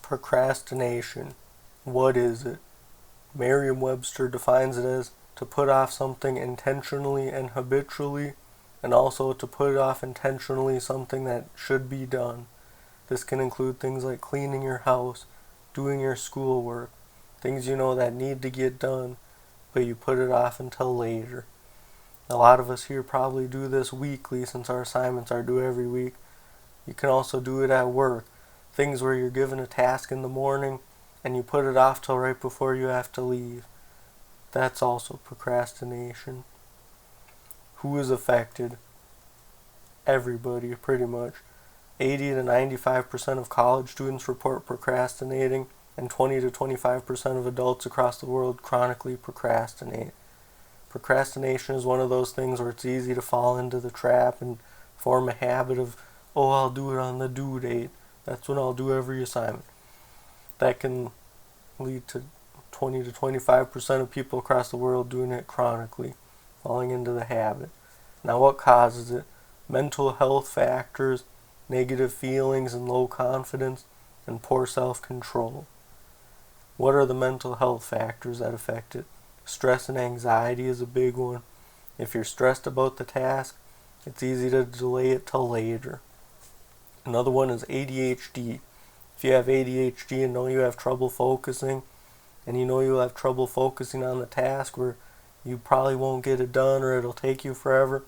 Procrastination. What is it? Merriam-Webster defines it as to put off something intentionally and habitually, and also to put off intentionally something that should be done. This can include things like cleaning your house, doing your schoolwork, things you know that need to get done, but you put it off until later. A lot of us here probably do this weekly since our assignments are due every week. You can also do it at work. Things where you're given a task in the morning and you put it off till right before you have to leave. That's also procrastination. Who is affected? Everybody, pretty much. 80 to 95% of college students report procrastinating, and 20 to 25% of adults across the world chronically procrastinate. Procrastination is one of those things where it's easy to fall into the trap and form a habit of, oh, I'll do it on the due date. That's when I'll do every assignment. That can lead to 20 to 25% of people across the world doing it chronically, falling into the habit. Now, what causes it? Mental health factors, negative feelings and low confidence, and poor self-control. What are the mental health factors that affect it? Stress and anxiety is a big one. If you're stressed about the task, it's easy to delay it till later. Another one is ADHD. If you have ADHD and know you have trouble focusing, and you know you'll have trouble focusing on the task where you probably won't get it done or it'll take you forever,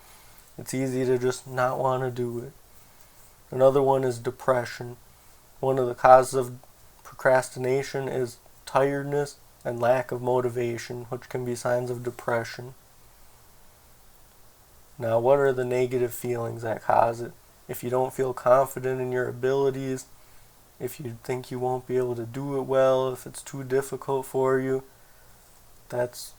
it's easy to just not want to do it. Another one is depression. One of the causes of procrastination is tiredness and lack of motivation, which can be signs of depression. Now, what are the negative feelings that cause it? If you don't feel confident in your abilities, if you think you won't be able to do it well, if it's too difficult for you, that's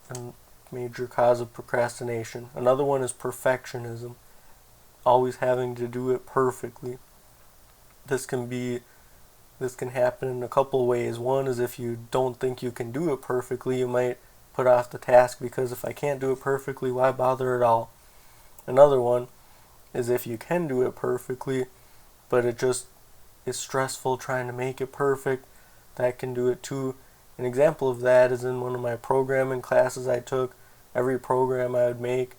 a major cause of procrastination. Another one is perfectionism. Always having to do it perfectly. This can happen in a couple ways. One is if you don't think you can do it perfectly, you might put off the task because if I can't do it perfectly, why bother at all? Another one is if you can do it perfectly, but it just is stressful trying to make it perfect, that can do it too. An example of that is in one of my programming classes I took. Every program I would make,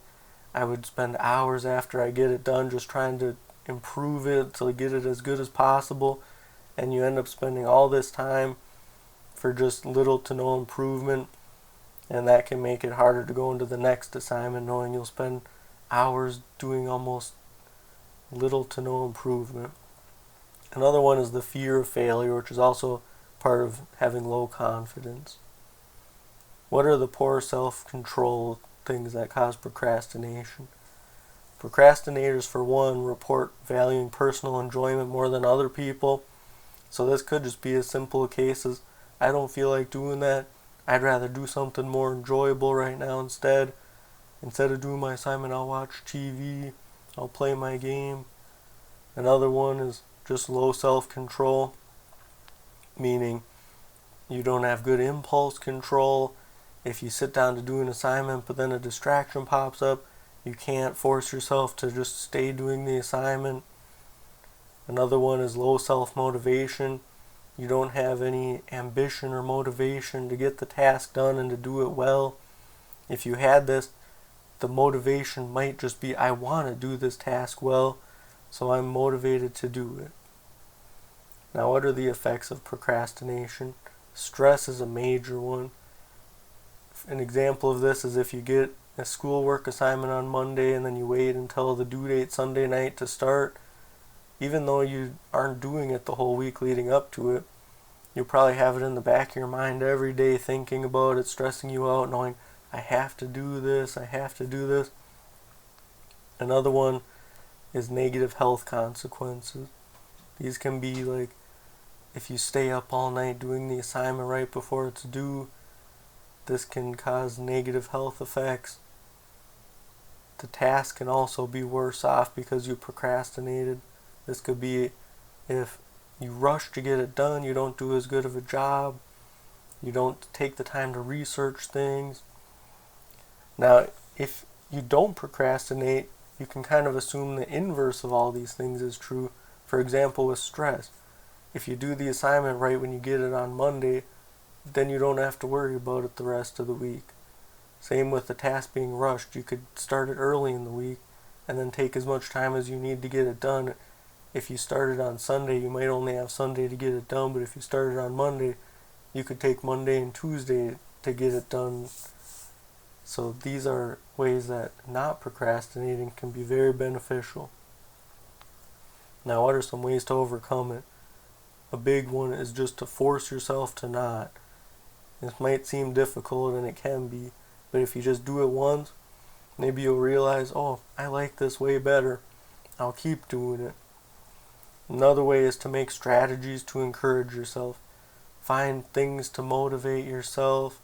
I would spend hours after I get it done just trying to improve it to get it as good as possible, and you end up spending all this time for just little to no improvement, and that can make it harder to go into the next assignment knowing you'll spend hours doing almost little to no improvement. Another one is the fear of failure, which is also part of having low confidence. What are the poor self-control things that cause procrastination? Procrastinators, for one, report valuing personal enjoyment more than other people. So this could just be as simple a case as, I don't feel like doing that. I'd rather do something more enjoyable right now instead. Instead of doing my assignment, I'll watch TV. I'll play my game. Another one is just low self-control, meaning you don't have good impulse control. If you sit down to do an assignment but then a distraction pops up, you can't force yourself to just stay doing the assignment. Another one is low self-motivation. You don't have any ambition or motivation to get the task done and to do it well. If you had this, the motivation might just be, I want to do this task well, so I'm motivated to do it. Now, what are the effects of procrastination? Stress is a major one. An example of this is if you get a schoolwork assignment on Monday and then you wait until the due date Sunday night to start, even though you aren't doing it the whole week leading up to it, you'll probably have it in the back of your mind every day thinking about it, stressing you out, knowing, I have to do this, I have to do this. Another one is negative health consequences. These can be like, if you stay up all night doing the assignment right before it's due, this can cause negative health effects. The task can also be worse off because you procrastinated. This could be if you rush to get it done, you don't do as good of a job, you don't take the time to research things. Now, if you don't procrastinate, you can kind of assume the inverse of all these things is true. For example, with stress. if you do the assignment right when you get it on Monday, then you don't have to worry about it the rest of the week. Same with the task being rushed. You could start it early in the week and then take as much time as you need to get it done. If you started on Sunday, you might only have Sunday to get it done, but if you started on Monday, you could take Monday and Tuesday to get it done. So these are ways that not procrastinating can be very beneficial. Now, what are some ways to overcome it? A big one is just to force yourself to not. This might seem difficult, and it can be, but if you just do it once, maybe you'll realize, oh, I like this way better. I'll keep doing it. Another way is to make strategies to encourage yourself. Find things to motivate yourself.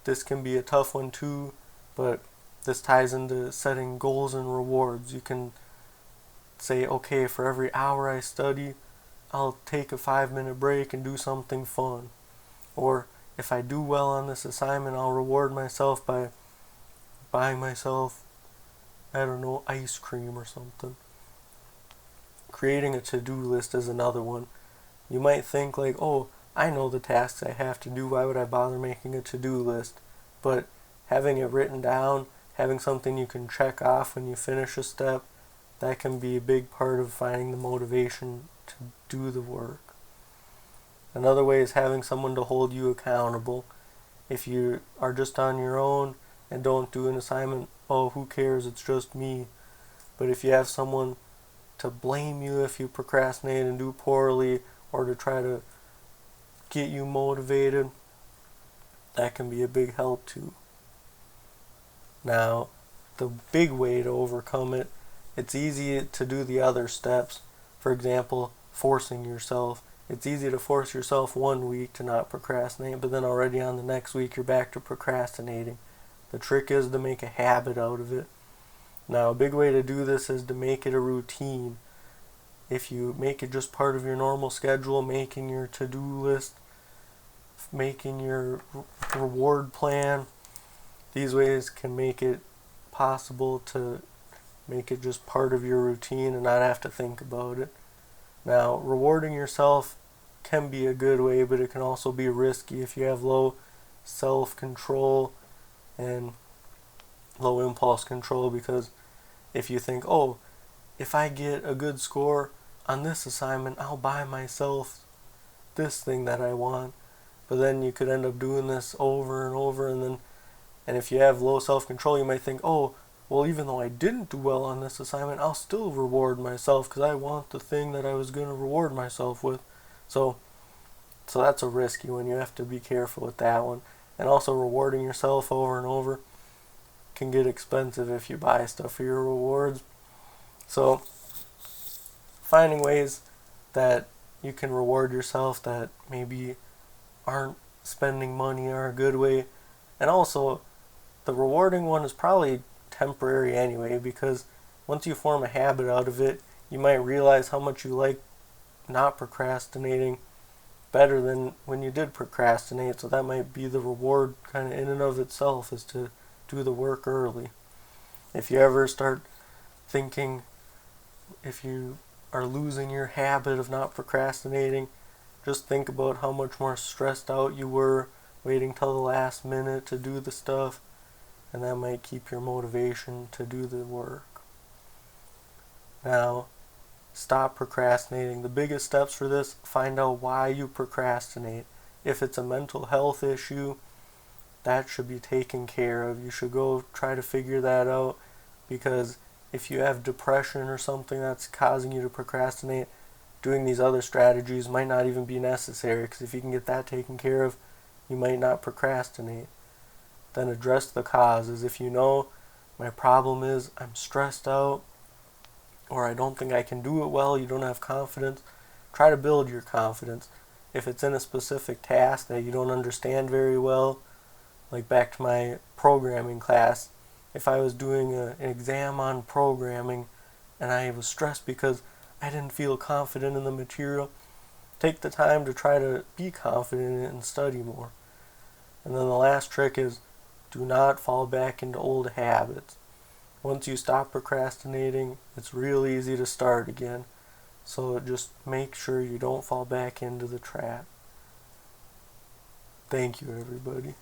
This can be a tough one too, but this ties into setting goals and rewards. You can say, okay, for every hour I study, I'll take a 5-minute break and do something fun. Or if I do well on this assignment, I'll reward myself by buying myself, ice cream or something. Creating a to-do list is another one. You might think like, oh, I know the tasks I have to do, why would I bother making a to-do list? But having it written down, having something you can check off when you finish a step, that can be a big part of finding the motivation to do the work. Another way is having someone to hold you accountable. If you are just on your own and don't do an assignment, oh, who cares, it's just me. But if you have someone to blame you if you procrastinate and do poorly, or to try to get you motivated, that can be a big help too. Now, the big way to overcome it, it's easy to do the other steps. For example, forcing yourself. It's easy to force yourself one week to not procrastinate, but then already on the next week you're back to procrastinating. The trick is to make a habit out of it. Now, a big way to do this is to make it a routine. If you make it just part of your normal schedule, making your to-do list, making your reward plan, these ways can make it possible to make it just part of your routine and not have to think about it. Now, rewarding yourself can be a good way, but it can also be risky if you have low self-control and low impulse control, because if you think, oh, if I get a good score on this assignment, I'll buy myself this thing that I want. But then you could end up doing this over and over, and if you have low self-control, you might think, oh, well, even though I didn't do well on this assignment, I'll still reward myself because I want the thing that I was going to reward myself with. So that's a risky one. You have to be careful with that one. And also, rewarding yourself over and over can get expensive if you buy stuff for your rewards. So finding ways that you can reward yourself that maybe aren't spending money are a good way. And also, the rewarding one is probably temporary anyway, because once you form a habit out of it, you might realize how much you like not procrastinating better than when you did procrastinate. So that might be the reward kind of in and of itself, is to do the work early. If you ever start thinking, if you are losing your habit of not procrastinating, just think about how much more stressed out you were waiting till the last minute to do the stuff, and that might keep your motivation to do the work. Now, stop procrastinating. The biggest steps for this, find out why you procrastinate. If it's a mental health issue, that should be taken care of. You should go try to figure that out, because if you have depression or something that's causing you to procrastinate, doing these other strategies might not even be necessary, because if you can get that taken care of, you might not procrastinate. Then address the causes. If you know, my problem is I'm stressed out, or I don't think I can do it well, you don't have confidence, try to build your confidence. If it's in a specific task that you don't understand very well, like back to my programming class, if I was doing an exam on programming and I was stressed because I didn't feel confident in the material, take the time to try to be confident in it and study more. And then the last trick is, do not fall back into old habits. Once you stop procrastinating, it's real easy to start again. So just make sure you don't fall back into the trap. Thank you, everybody.